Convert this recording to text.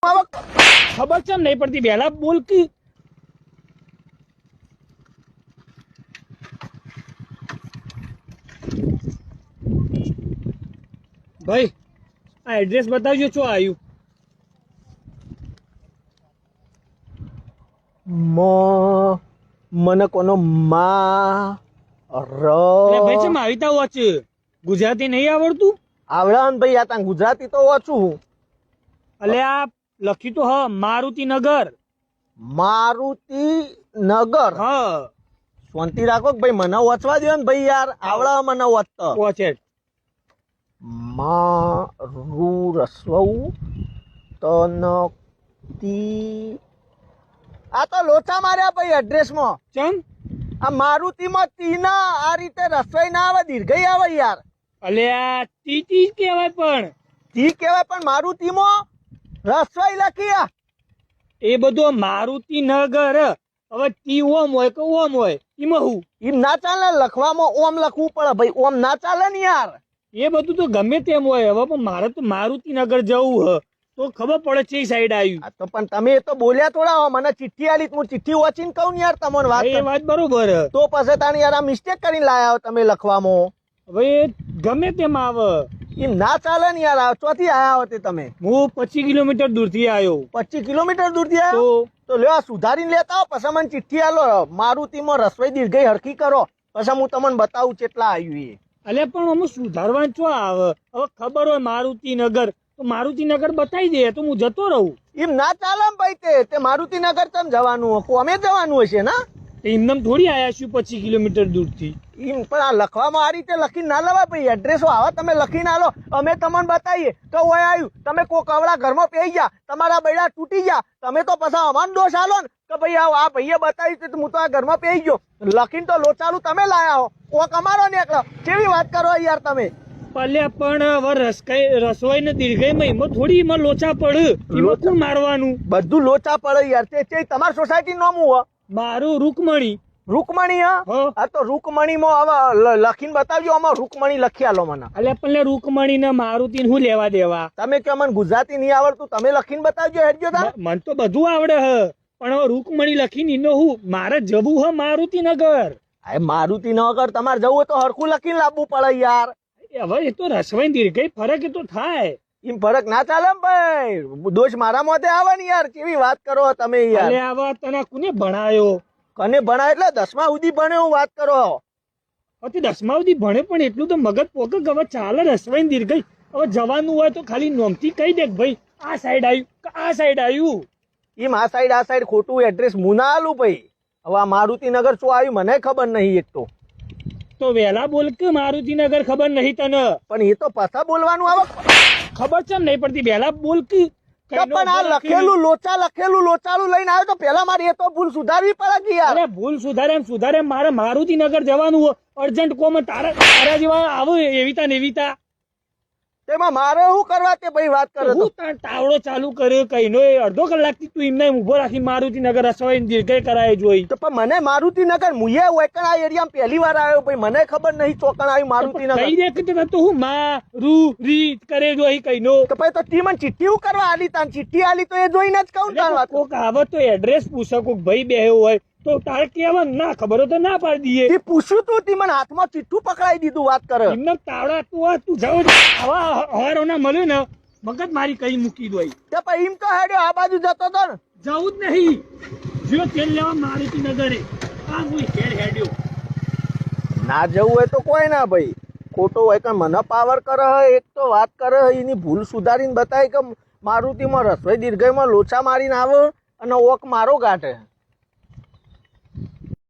લખવામાં આવે ખબર છે નહીં પડતી વહેલા બોલ કે ભાઈ આ એડ્રેસ બતાવજો શું આવ્યું મને કોનો મા એટલે ભાઈ છે આવી તા વોચ ગુજરાતી નહીં આવડતું આવડે ને ભાઈ આ તાં ગુજરાતી તો વાંચું હું એટલે આ લખ્યું તો હ મારુતિ નગર મારુતિ નગર હા શાંતિ રાખો કે ભાઈ મને વાંચવા દો ને ભાઈ યાર આવડે મને વાંચતો વોચે મારુ રસવઉ તનતી આ તો લોચા માર્યા ભાઈ એડ્રેસમાં ચમ આ મારુતિમાં તીના આ રીતે રસોઈ ના આવે દીર્ઘઈ આવે યાર અલે આ ટી કહેવાય પણ તી કહેવાય પણ મારુતિમાં રસોઈ લખી આ એ બધું મારુતિ નગર હવે ટી ઓમ હોય કે ઓમ હોય એમાં હું એમ ના ચાલે લખવામાં ઓમ લખવું પડે ભાઈ ઓમ ના ચાલે ને યાર એ બધું તો ગમે તેમ હોય હવે પણ મારે તો મારુતિ નગર જવું હ તો ખબર પડે છે સાઈડ આવ્યું આ તો પણ તમે એ તો બોલ્યા થોડા હો મને ચિઠ્ઠી આલી હું ચિઠ્ઠી વાંચીને કહું ને યાર તમને વાત એ વાત બરોબર હ. તો પછી તાણી યાર આ મિસ્ટેક કરીને લાયા હો તમે લખવામાં હવે ગમે તેમ આવે એમ ના ચાલે ને યાર ચોથી આયા હો તે તમે હું 25 કિલોમીટર દૂરથી આવ્યો 25 કિલોમીટર દૂરથી આવ્યા તો લ્યો આ સુધારીને લેતા આવો પછી મને ચિઠ્ઠી આલો મારુતિમાં રસોઈ દીર્ઘઈ હરખી કરો પછી હું તમને બતાવું કેટલા આવ્યું એ અલે પણ અમે સુધારવાનું શું આવે હવે ખબર હોય મારુતિ નગર તો મારુતિ નગર બતાવી દે તો હું જતો રહું એમ ના ચાલે ને ભાઈ તે મારુતિ નગર તમ જવાનું કોમે જવાનું હશે ને એમનેમ થોડી આયા છું 25 કિલોમીટર દૂરથી એમ પણ આ લખવામાં આ રીતે લખીને ના લેવાય ભાઈ એડ્રેસો આવા તમે લખીને આલો અમે તમને બતાવીએ તો ઓય આવ્યું તમે કોક અવળા ઘરમાં પેઈ ગયા તમારા બૈડા તૂટી ગયા તમે તો પછી અમારો દોષ આલો ને કે ભાઈ આ ભાઈએ બતાવ્યું તો હું તો આ ઘરમાં પેઈ ગયો લખીને તો લોચાલું તમે લાયા હો કોક અમારો નીકળો કેવી વાત કરો યાર તમે પલ્લે પણ હવે રસોઈ ને દીર્ઘઈમાં એમાં થોડી એમાં લોચા પડે એમાં કોણ મારવાનું બધું લોચા પડે યાર તે તમારી સોસાયટી નું નામ હું મારું રૂકમણી રૂકમણી આ તો રૂકમણીમાં હવે લખીને બતાવજો આમાં રૂકમણી લખી આલો મને એટલે પણ રૂકમણી ને મારુતિ હું લેવા દેવા તમે કે મને ગુજરાતી નહીં આવડતું તમે લખીને બતાવજો હેડજો તા મને તો બધું આવડે હ પણ હવે રૂકમણી લખીને એનો હું મારે જવું હ મારુતિ નગર અરે મારુતિ નગર તમારે જવું હોય તો હરખું લખીને લાવવું પડે યાર હવે એ તો રસવાઈ દીર્ઘઈ ફરક એ તો થાય એમ ફરક ના ચાલે ને ભાઈ દોષ મારા મોતે આવે ને યાર કેવી વાત કરો તમે યાર અલે આવા તને કોને ભણાયો કને ભણાય એટલે 10મા સુધી ભણ્યો હું વાત કરો હવે 10મા સુધી ભણે પણ એટલું તો મગજ પોકે હવે ચાલે રસવાઈ દીર્ઘઈ હવે જવાનું હોય તો ખાલી નોમથી કહી દે ભાઈ આ સાઈડ આવ્યું આ સાઈડ આવ્યું એમ આ સાઈડ ખોટું એડ્રેસ મુના આલું ભાઈ હવે આ મારુતિ નગર શું આવ્યું મને ખબર નહીં એક તો વહેલા બોલ કે મારુતિ નગર ખબર નહીં તને પણ એ તો પાછા બોલવાનું આવે ખબર છે નહીં પડતી વહેલા બોલ કે પણ આ લખેલું લોચાલું લઈને આવ્યો તો પેલા મારી એ તો ભૂલ સુધારવી પડે કે યાર અરે ભૂલ સુધારે મારે મારુતિ નગર જવાનું અર્જન્ટ કોમ તારા જેવા આવો એવીતા તેમાં મારે શું કરવા તે ભાઈ વાત કરે હું તાવડો ચાલુ કર્યો કઈનો અડધો કલાકથી તું એમને ઉભો રાખી મારુતિ નગર રસવાઈ દીર્ઘઈ કરાય જોઈ તો પણ મને મારુતિ નગર મુએ ઓકણ આ એરિયામાં પહેલી વાર આવ્યો ભાઈ મને ખબર નહીં ચોકણ આવ્યું મારુતિ નગર કઈ દે તો હું રી કરે જોઈ કઈનો તો પછી તો તી મને ચિઠ્ઠી કરવા આલી તાન ચિઠ્ઠી આલી તો એ જોઈને જ કહું તાર વાત કોક આવે તો એડ્રેસ પૂછો કોક ભાઈ બેહ્યો હોય તો તારે કેવા ના ખબર હોય તો ના પાડી દઈએ એ પૂછ્યું તું તી મને હાથમાં ચિઠ્ઠું પકડાઈ દીધું વાત કરે એમને તાવડા તું જાવ આવા હવારો ના મળ્યું ને મગજ મારી કઈ મૂકી દોઈ તે પછી એમ તો હેડ્યો આ બાજુ જતો તો ને જવું જ નહીં જો તેલ લેવા મારુતિ નગરે આ હું હેડ્યો ના જવું હોય તો કોઈ ના ભાઈ ખોટો હોય કે મને પાવર કરે એક તો વાત કરે એની ભૂલ સુધારીને બતાવે કે મારુતિમાં રસોઈ દીર્ઘઈમાં લોચા મારીને આવે અને ઓક મારો કાઢે